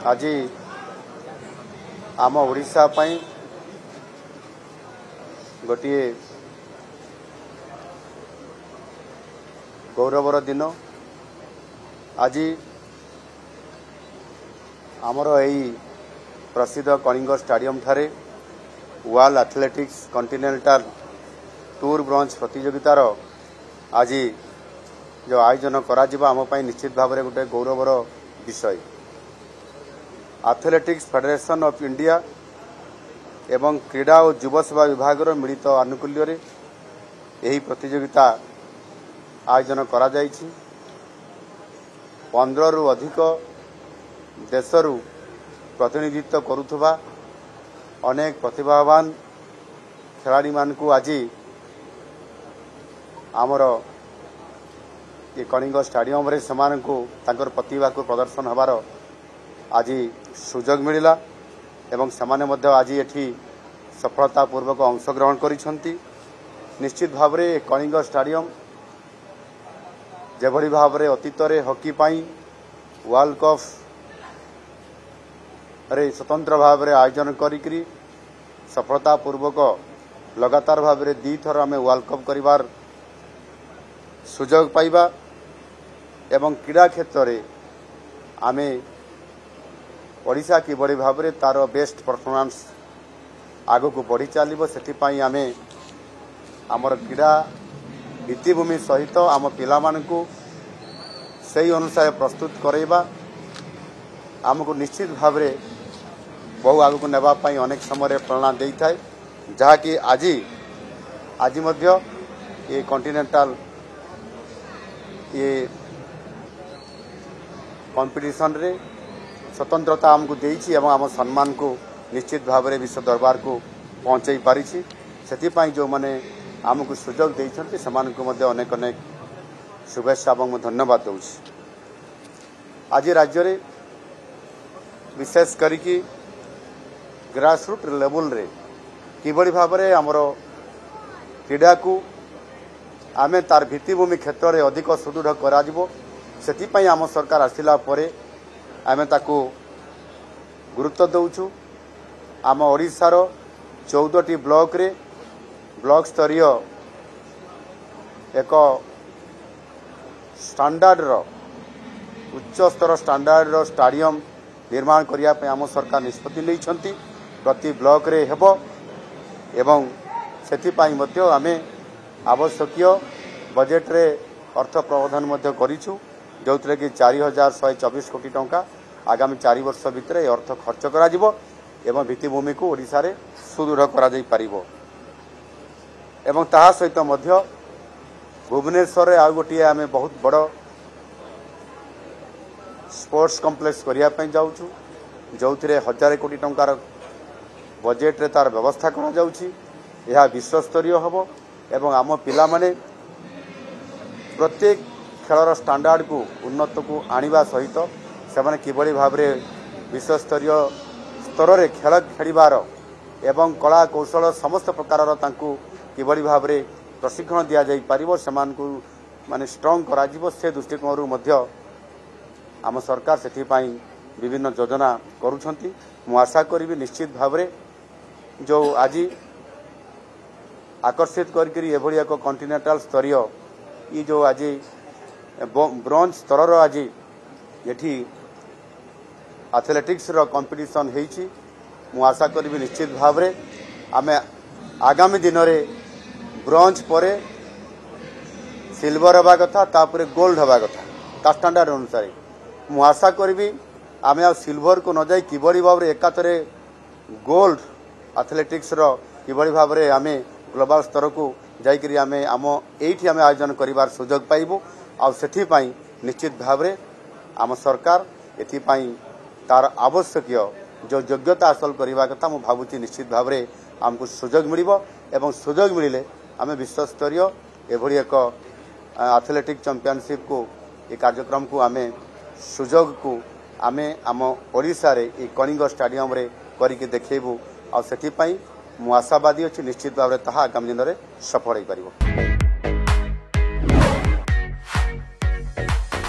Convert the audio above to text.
आज आम ओडिशा पई गोटे गौरवर दिन। आज आमर यही प्रसिद्ध कलिंग स्टाडियम ठारे world athletics continental tour bronze प्रतियोगितार आज जो आयोजन करा आम निश्चित भाव में गोटे गौरवर विषय। एथलेटिक्स फेडरेशन ऑफ इंडिया एवं क्रीड़ा और युव सेवा विभाग मिलित आनुकूल्य यही प्रतियोगिता आयोजन करा जायछि। 15 रु अधिक देशरू प्रतिनिधित्व करुवा अनेक प्रतिभावान खिलाड़ी मानकु आज आमर ये कलिंग स्टाडियम रे समानकु तांकर प्रतिभा को प्रदर्शन हबार आज सुजोग मिलिला एवं समाने मध्य आज एठी सफलतापूर्वक अंशग्रहण करिसंती। निश्चित भाव में कलिंग स्टाडियम जेभली भाव में अतीत रे हॉकी पाई वर्ल्ड कप रे स्वतंत्र भाव में आयोजन करी सफलतापूर्वक लगातार भाव में 2 थर आम वर्ल्ड कप करिवार सुजोग पाइबा एवं क्रीड़ा क्षेत्र में आमे ओडिशा किभली भाव में तार बेस्ट परफॉर्मेंस आगो को बढ़ी चलो से आमे आमर क्रीड़ा भित्तिभूमि सहित आम पिला मानकु सही अनुसार प्रस्तुत करैबा आमको निश्चित भाव में बहु आगो को नेबा पाई अनेक समय प्रेरणा दे थाए। जहाँकि आज मध्य ये कॉन्टिनेंटल ये कंपटीशन रे स्वतंत्रता आमको देइछि एवं आम सम्मान को निश्चित भाव में विश्व दरबार को पहुंचाई पारिछि। सेथिपाई जो माने आमको सुजोग देइछन्ति समानकु मध्य अनेक अनेक शुभेच्छा एवं धन्यवाद दउछि। आज राज्य रे विशेष करिकी ग्रासरूट लेवल रे किभली भाव में आमर क्रीड़ा को आमे तार भित्तिभूमि क्षेत्र में अधिक सुदृढ़ कराजिबो सेथिपाई आम सरकार आसिला परे आमे ताकू गुरुत्व दउछु। आम ओडिशार 14टी ब्लॉक रे ब्लॉक स्तरीय एक स्टैंडर्ड उच्च स्तर स्टैंडर्ड स्टाडियम निर्माण करिया पे आम सरकार निष्पत्ति लेइछन्ति। प्रति ब्लॉक रे हेबो एवं सेथिपाई मध्य आमे आवश्यकीय बजेट रे अर्थ प्रावधान मध्य करिछु जोथरे कि 4124 कोटी टंका आगामी 4 वर्ष भितर अर्थ खर्च करा जिवो एवं भित्तिभूमि को ओडिशा रे सुदृढ़ करा जाई परिबो। एवं ताहा सहित मध्य भुवनेश्वर रे आ गोटिए आमे बहुत बड़ स्पोर्ट्स कॉम्प्लेक्स करिया पई जाउछु जोथरे 1000 कोटी टंकार बजेट रे तार व्यवस्था करा जाउछि। यह विश्व स्तरीय हबो एवं आम पिला माने प्रत्येक खेलर स्टैंडर्ड को उन्नत को आनिबा सहित सेमाने किभली भाव में विश्व स्तरीय स्तर रे खेल खेलिबार एवं कला कौशल समस्त प्रकार तांकु किभली भाव में प्रशिक्षण दिया जाई परिबो सेमानकु माने स्ट्रांग करा जिवो से दृष्टिकोण मध्य आम सरकार सेथिपाई विभिन्न योजना करुछंती। मु आशा करिबी निश्चित भाव में जो आज आकर्षित करी एभली एक कॉन्टिनेंटल स्तरीय ये जो आज ब्रोंज स्तर आज एठी एथलेटिक्स रो कंपटीशन हेछि। मु आशा करिबी निश्चित भाव में आमे आगामी दिन में ब्रोंज परे सिल्वर हवा कथा तापरे गोल्ड हवा कथा ता स्टैंडर्ड अनुसार मु आशा करिबी आमे आ सिल्वर को न जाई किबड़ी भाव में एकातरे गोल्ड एथलेटिक्स रो किबड़ी भाव में आमे ग्लोबल स्तर को जाइकरी आमे आम एठी आमे आयोजन करिवार सुजोग पाइबो। आ सेथिपाई निश्चित भाव में आम सरकार एथिपाई तार आवश्यकीय जो योग्यता हासिल करने कथा मु भावुची निश्चित भाव में आमको सुजोग मिलिबो एवं सुजोग मिलिले आमे विश्व स्तरीय एभली एक एथलेटिक चैंपियनशिप को ये कार्यक्रम को आमे सुजोग को आमे आम ओडिशा रे ए कलिंग स्टाडियम रे करिके देखेबू। आ सेथिपाई मु आशावादी अच्छी निश्चित भाव में ताहा आगामी दिन में सफल हो पारिबो।